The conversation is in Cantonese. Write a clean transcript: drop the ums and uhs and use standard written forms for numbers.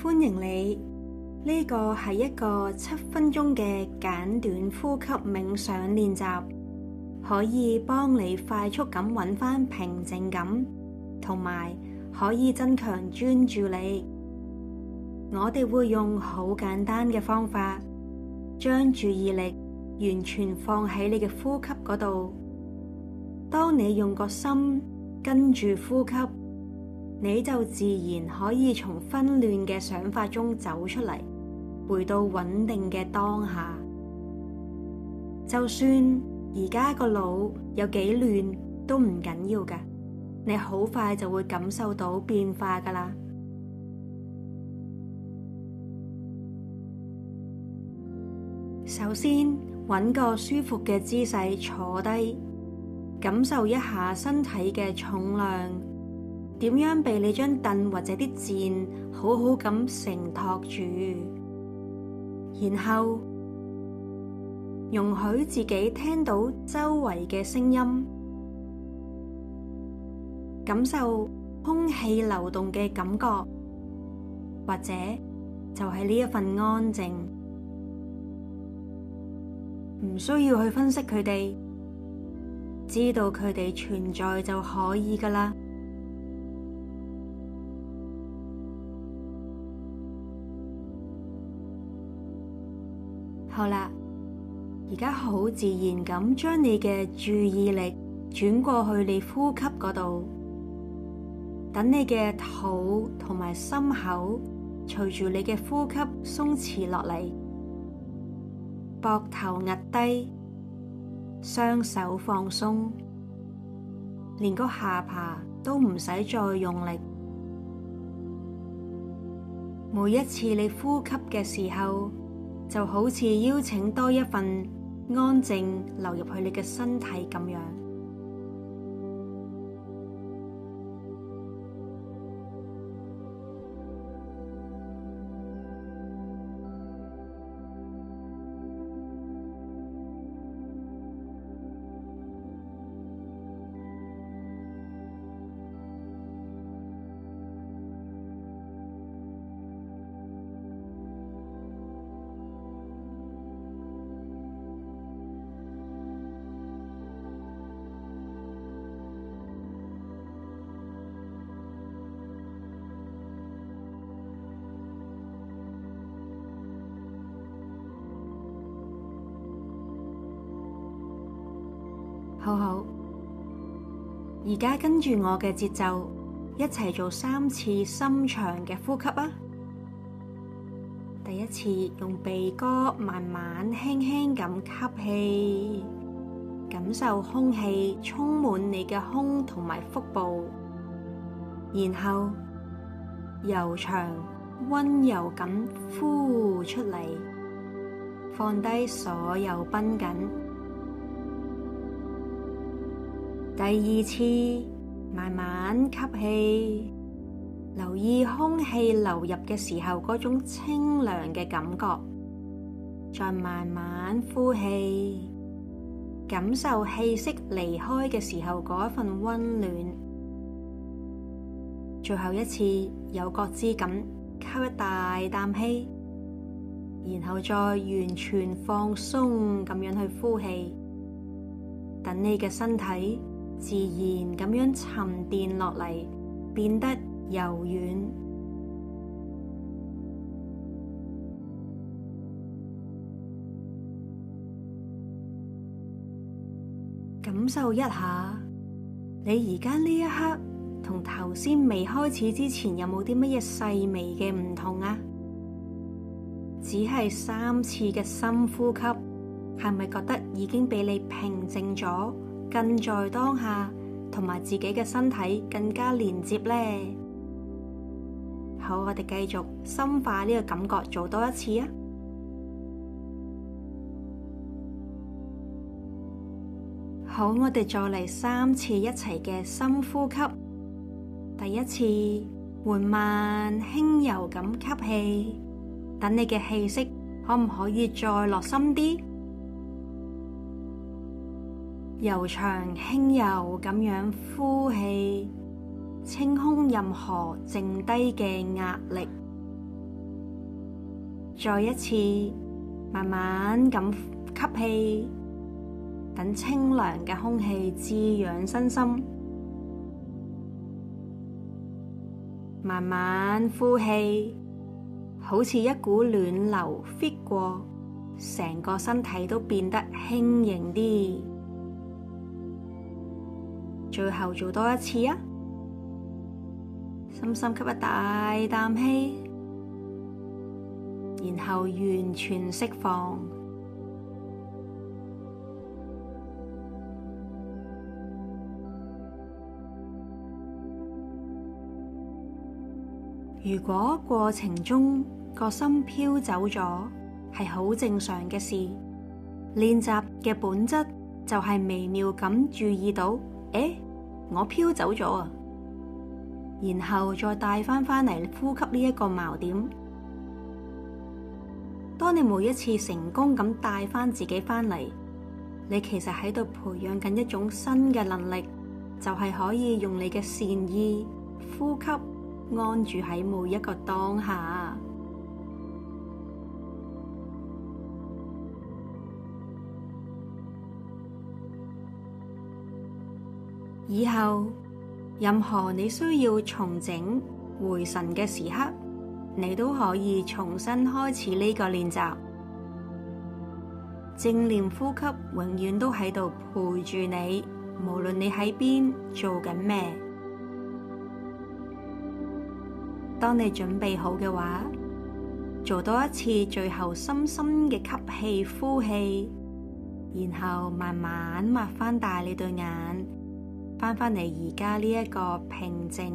歡迎你，呢個係一個7分鐘嘅簡短呼吸冥想練習，可以幫你快速咁搵返平靜感，同埋可以增強專注力。我哋會用好簡單嘅方法，將注意力完全放喺你嘅呼吸嗰度。當你用個心跟住呼吸，你就自然可以從紛亂嘅想法中走出嚟，回到穩定嘅當下。就算而家個腦有幾亂都唔緊要㗎，你好快就會感受到變化㗎喇。首先，揾個舒服嘅姿勢坐低，感受一下身體嘅重量，點樣被你張凳或者啲墊好好咁承托住，然後容許自己聽到周圍嘅聲音，感受空氣流動嘅感覺，或者就係呢一份安靜，唔需要去分析佢哋，知道佢哋存在就可以㗎喇。好啦，而家好自然咁將你嘅注意力轉過去你呼吸嗰度，等你嘅肚同埋心口隨住你嘅呼吸鬆弛落嚟，膊頭壓低，雙手放鬆，連個下巴都唔使再用力。每一次你呼吸嘅時候，就好似邀請多一份安靜流入去你嘅身體咁樣。好，而家跟住我嘅節奏，一齊做3次深長嘅呼吸啊！第一次用鼻哥慢慢輕輕咁吸氣，感受空氣充滿你嘅胸同埋腹部，然後悠長溫柔咁呼出嚟，放低所有繃緊。第二次，慢慢吸氣，留意空氣流入嘅時候嗰種清涼嘅感覺，再慢慢呼氣，感受氣息離開嘅時候嗰一份溫暖。最後一次，有覺知咁吸一大啖氣，然後再完全放鬆咁樣去呼氣，等你嘅身體自然咁樣沉澱落嚟，變得柔軟。感受一下，你而家呢一刻同頭先未開始之前有冇啲乜嘢細微嘅唔同啊？只係3次嘅深呼吸，係咪覺得已經俾你平靜咗？更在當下，同埋自己嘅身體更加連接呢？好，我哋繼續深化呢個感覺，做多一次啊！好，我哋再嚟3次一齊嘅深呼吸。第一次，緩慢輕柔咁吸氣，等你嘅氣息可唔可以再落深啲？悠長輕柔咁樣呼氣，清空任何剩低嘅壓力。再一次慢慢咁吸氣，等清涼嘅空氣滋養身心。慢慢呼氣，好似一股暖流 fit 過，成個身體都變得輕盈啲。最後做多一次啊！深深吸一大啖氣，然後完全釋放。如果過程中個心飄走咗，係好正常嘅事。練習嘅本質就係微妙咁注意到，我飄走咗啊！然後再帶返嚟呼吸呢一個錨點。當你每一次成功咁帶返自己返嚟，你其實喺度培養緊一種新嘅能力，就係可以用你嘅善意呼吸安住喺每一個當下。以後任何你需要重整回神嘅時刻，你都可以重新開始呢個練習。正念呼吸永遠都喺度陪住你，無論你喺邊做緊咩。當你準備好嘅話，做多一次最後深深嘅吸氣呼氣，然後慢慢擘翻大你對眼，返嚟而家呢一個平靜